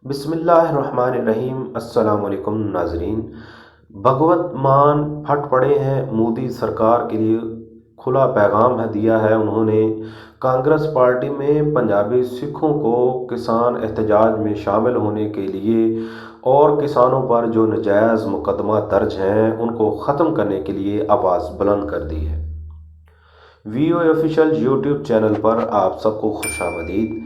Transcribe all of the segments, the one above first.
बिस्मिल्लाहिर्रहमानिर्रहीम। अस्सलाम वालेकुम नाजरीन। भगवत मान फट पड़े हैं। मोदी सरकार के लिए खुला पैगाम है दिया है उन्होंने। कांग्रेस पार्टी में पंजाबी सिखों को किसान एहतजाज में शामिल होने के लिए और किसानों पर जो नजायज़ मुकदमा दर्ज हैं उनको ख़त्म करने के लिए आवाज़ बुलंद कर दी है। VOA ऑफिशियल यूट्यूब चैनल पर आप सबको खुशामदीद।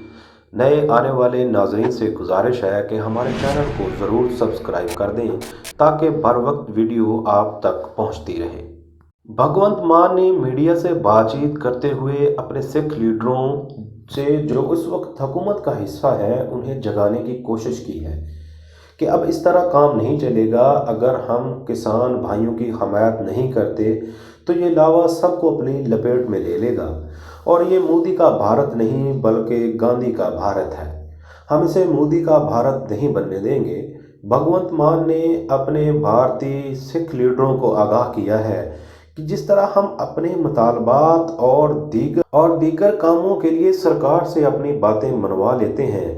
नए आने वाले नाजरीन से गुजारिश है कि हमारे चैनल को ज़रूर सब्सक्राइब कर दें ताकि बर वक्त वीडियो आप तक पहुंचती रहे। भगवंत मान ने मीडिया से बातचीत करते हुए अपने सिख लीडरों से जो उस वक्त हुकूमत का हिस्सा है उन्हें जगाने की कोशिश की है कि अब इस तरह काम नहीं चलेगा। अगर हम किसान भाइयों की हमायत नहीं करते तो ये लावा सबको अपनी लपेट में ले लेगा और ये मोदी का भारत नहीं बल्कि गांधी का भारत है। हम इसे मोदी का भारत नहीं बनने देंगे। भगवंत मान ने अपने भारतीय सिख लीडरों को आगाह किया है कि जिस तरह हम अपने मुतालबात और दीगर कामों के लिए सरकार से अपनी बातें मनवा लेते हैं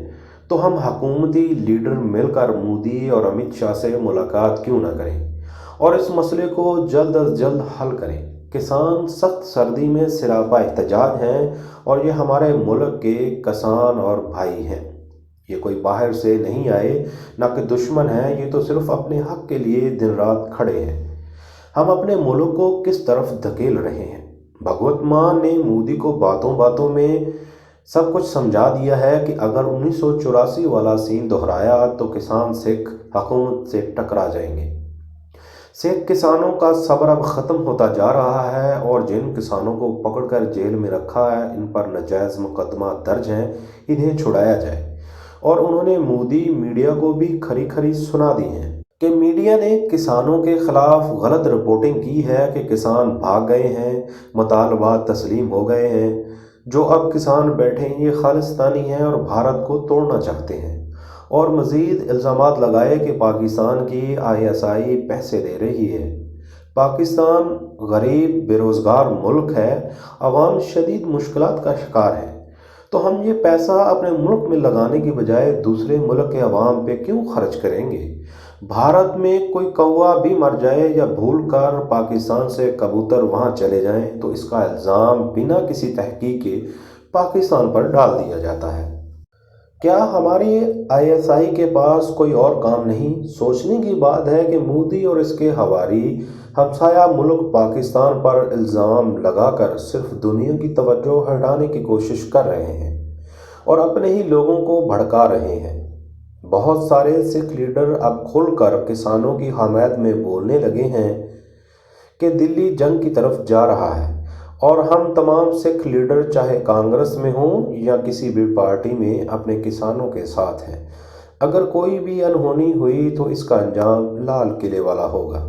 तो हम हुकूमती लीडर मिलकर मोदी और अमित शाह से मुलाकात क्यों ना करें और इस मसले को जल्द अज जल्द हल करें। किसान सख्त सर्दी में सिरापा एहतजाज हैं और ये हमारे मुल्क के किसान और भाई हैं। ये कोई बाहर से नहीं आए, ना कि दुश्मन हैं। ये तो सिर्फ अपने हक के लिए दिन रात खड़े हैं। हम अपने मुल्क को किस तरफ धकेल रहे हैं। भगवत मान ने मोदी को बातों बातों में सब कुछ समझा दिया है कि अगर 1984 वाला सीन दोहराया तो किसान सिख हुकूमत से टकरा जाएंगे। सिख किसानों का सब्र अब ख़त्म होता जा रहा है और जिन किसानों को पकड़कर जेल में रखा है, इन पर नाजायज़ मुकदमा दर्ज हैं, इन्हें छुड़ाया जाए। और उन्होंने मोदी मीडिया को भी खरी खरी सुना दी हैं कि मीडिया ने किसानों के खिलाफ गलत रिपोर्टिंग की है कि किसान भाग गए हैं, मुतालबात तस्लीम हो गए हैं। जो अब किसान बैठे हैं ये खालिस्तानी हैं और भारत को तोड़ना चाहते हैं। और मज़ीद इल्ज़ामात लगाए कि पाकिस्तान की ISI पैसे दे रही है। पाकिस्तान गरीब बेरोज़गार मुल्क है, अवाम शदीद मुश्किलात का शिकार है। तो हम ये पैसा अपने मुल्क में लगाने की बजाय दूसरे मुल्क के अवाम पे क्यों खर्च करेंगे। भारत में कोई कौवा भी मर जाए या भूल कर पाकिस्तान से कबूतर वहाँ चले जाएं तो इसका इल्ज़ाम बिना किसी तहकीक के पाकिस्तान पर डाल दिया जाता है। क्या हमारी ISI के पास कोई और काम नहीं। सोचने की बात है कि मोदी और इसके हवारी हमसाया मुल्क पाकिस्तान पर इल्ज़ाम लगाकर सिर्फ दुनिया की तवज्जो हटाने की कोशिश कर रहे हैं और अपने ही लोगों को भड़का रहे हैं। बहुत सारे सिख लीडर अब खुलकर किसानों की हमायत में बोलने लगे हैं कि दिल्ली जंग की तरफ जा रहा है और हम तमाम सिख लीडर चाहे कांग्रेस में हों या किसी भी पार्टी में अपने किसानों के साथ हैं। अगर कोई भी अनहोनी हुई तो इसका अंजाम लाल किले वाला होगा।